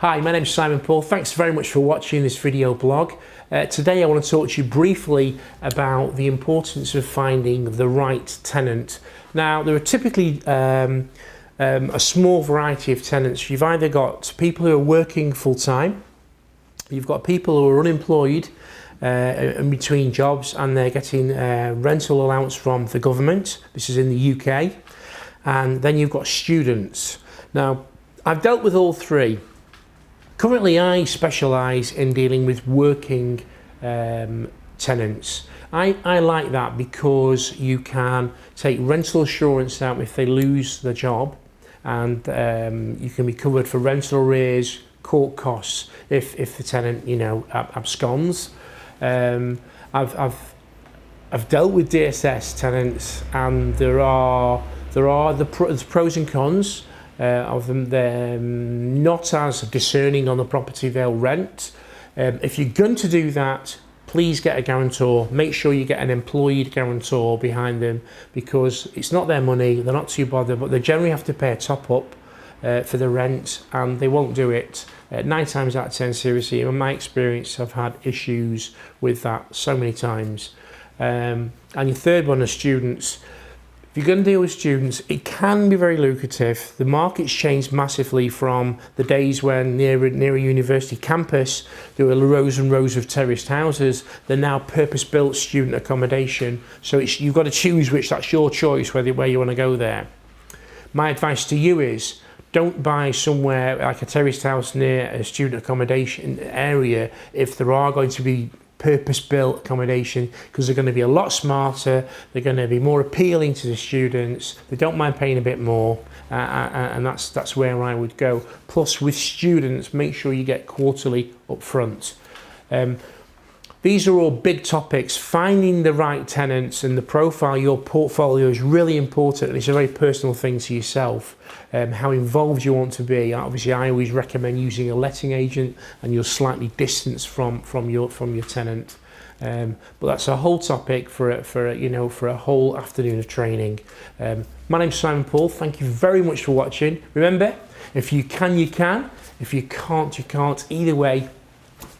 Hi, my name is Simon Paul. Thanks very much for watching this video blog. Today I want to talk to you briefly about the importance of finding the right tenant. Now, there are typically a small variety of tenants. You've either got people who are working full-time, you've got people who are unemployed in between jobs and they're getting rental allowance from the government. This is in the UK. And then you've got students. Now, I've dealt with all three. Currently, I specialise in dealing with working tenants. I like that because you can take rental assurance out if they lose their job, and you can be covered for rental arrears, court costs if the tenant, absconds. I've dealt with DSS tenants, and there's pros and cons. Of them, they're not as discerning on the property they'll rent. If you're going to do that, please get a guarantor. Make sure you get an employed guarantor behind them, because it's not their money, they're not too bothered, but they generally have to pay a top up for the rent, and they won't do it. 9 times out of 10, seriously, in my experience, I've had issues with that so many times. And your third one is students. If you're going to deal with students, it can be very lucrative. The market's changed massively from the days when near a university campus there were rows and rows of terraced houses. They're now purpose-built student accommodation. So you've got to choose that's your choice, where you want to go there. My advice to you is, don't buy somewhere like a terraced house near a student accommodation area if there are going to be purpose-built accommodation, because they're going to be a lot smarter, they're going to be more appealing to the students, they don't mind paying a bit more, and that's where I would go. Plus, with students, make sure you get quarterly up front. These are all big topics. Finding the right tenants and the profile of your portfolio is really important, and it's a very personal thing to yourself. How involved you want to be. Obviously, I always recommend using a letting agent, and you're slightly distanced from your tenant. But that's a whole topic for a whole afternoon of training. My name's Simon Paul. Thank you very much for watching. Remember, if you can, you can. If you can't, you can't. Either way,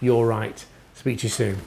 you're right. Speak to you soon.